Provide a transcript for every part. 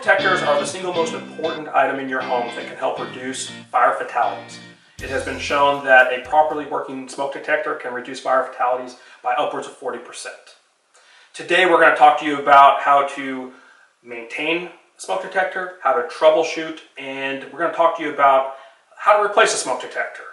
detectors are the single most important item in your home that can help reduce fire fatalities. It has been shown that a properly working smoke detector can reduce fire fatalities by upwards of 40%. Today we're going to talk to you about how to maintain a smoke detector, how to troubleshoot, and we're going to talk to you about how to replace a smoke detector.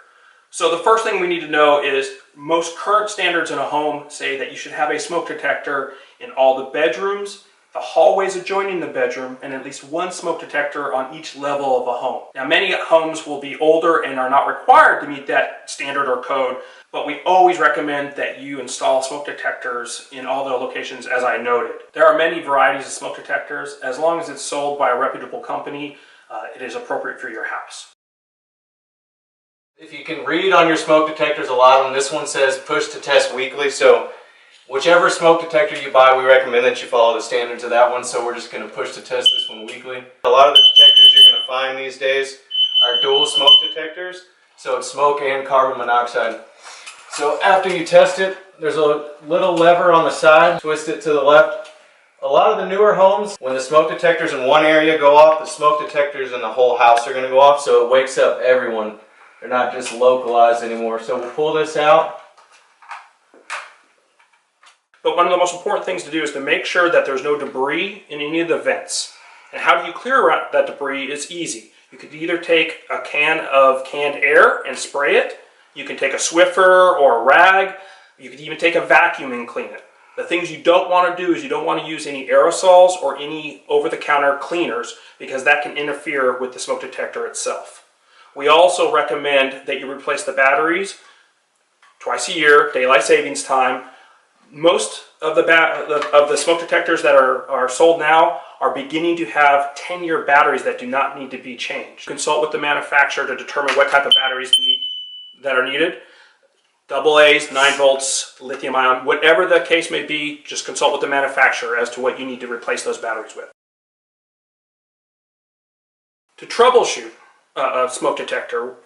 So the first thing we need to know is most current standards in a home say that you should have a smoke detector in all the bedrooms, the hallways adjoining the bedroom, and at least one smoke detector on each level of a home. Now, many homes will be older and are not required to meet that standard or code, but we always recommend that you install smoke detectors in all the locations as I noted. There are many varieties of smoke detectors. As long as it's sold by a reputable company, it is appropriate for your house. If you can read on your smoke detectors, a lot of them, this one says push to test weekly, so whichever smoke detector you buy, we recommend that you follow the standards of that one, so we're just going to push to test this one weekly. A lot of the detectors you're going to find these days are dual smoke detectors, so it's smoke and carbon monoxide. So after you test it, there's a little lever on the side, twist it to the left. A lot of the newer homes, when the smoke detectors in one area go off, the smoke detectors in the whole house are going to go off, so it wakes up everyone. They're not just localized anymore. So we'll pull this out. But one of the most important things to do is to make sure that there's no debris in any of the vents. And how do you clear out that debris? It's easy. You could either take a can of canned air and spray it. You can take a Swiffer or a rag. You could even take a vacuum and clean it. The things you don't want to do is you don't want to use any aerosols or any over-the-counter cleaners because that can interfere with the smoke detector itself. We also recommend that you replace the batteries twice a year, daylight savings time. Most of the smoke detectors that are sold now are beginning to have 10-year batteries that do not need to be changed. Consult with the manufacturer to determine what type of batteries that are needed. AA's, 9 volts, lithium ion, whatever the case may be, just consult with the manufacturer as to what you need to replace those batteries with. To troubleshoot a smoke detector,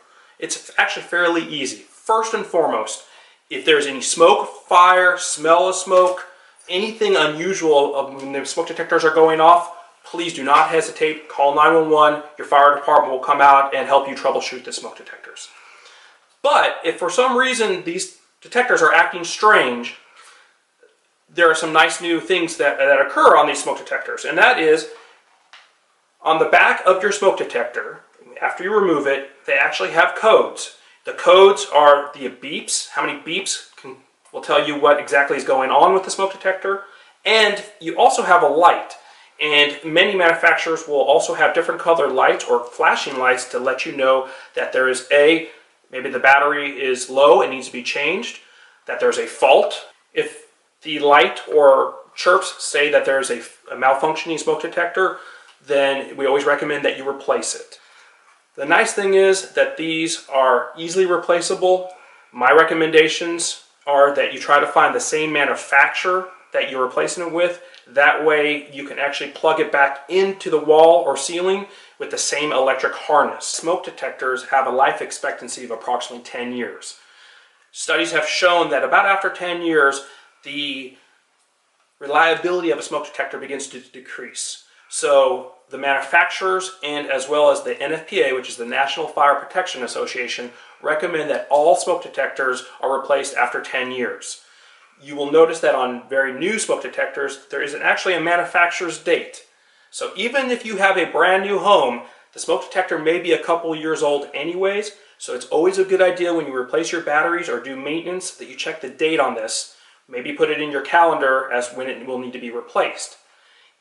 it's actually fairly easy. First and foremost, if there's any smoke, fire, smell of smoke, anything unusual when the smoke detectors are going off, please do not hesitate. Call 911. Your fire department will come out and help you troubleshoot the smoke detectors. But if for some reason these detectors are acting strange, there are some nice new things that occur on these smoke detectors, and that is on the back of your smoke detector, after you remove it, they actually have codes. The codes are the beeps. How many beeps will tell you what exactly is going on with the smoke detector. And you also have a light. And many manufacturers will also have different colored lights or flashing lights to let you know that there is maybe the battery is low and needs to be changed, that there's a fault. If the light or chirps say that there's a malfunctioning smoke detector, then we always recommend that you replace it. The nice thing is that these are easily replaceable. My recommendations are that you try to find the same manufacturer that you're replacing it with. That way you can actually plug it back into the wall or ceiling with the same electric harness. Smoke detectors have a life expectancy of approximately 10 years. Studies have shown that about after 10 years, the reliability of a smoke detector begins to decrease. So the manufacturers and as well as the NFPA, which is the National Fire Protection Association, recommend that all smoke detectors are replaced after 10 years. You will notice that on very new smoke detectors, there isn't actually a manufacturer's date. So even if you have a brand new home, the smoke detector may be a couple years old anyways, so it's always a good idea when you replace your batteries or do maintenance that you check the date on this. Maybe put it in your calendar as when it will need to be replaced.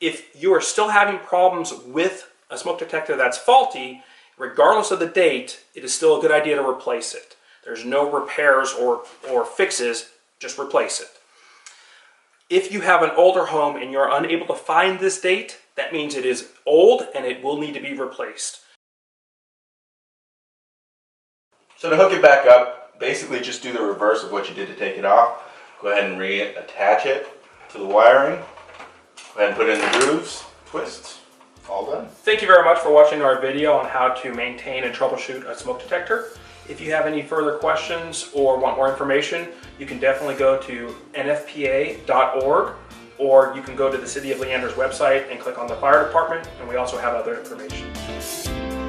If you are still having problems with a smoke detector that's faulty, regardless of the date, it is still a good idea to replace it. There's no repairs or fixes, just replace it. If you have an older home and you're unable to find this date, that means it is old and it will need to be replaced. So to hook it back up, basically just do the reverse of what you did to take it off. Go ahead and reattach it to the wiring. Go ahead and put it in the grooves, twist, all done. Thank you very much for watching our video on how to maintain and troubleshoot a smoke detector. If you have any further questions or want more information, you can definitely go to nfpa.org or you can go to the City of Leander's website and click on the fire department, and we also have other information.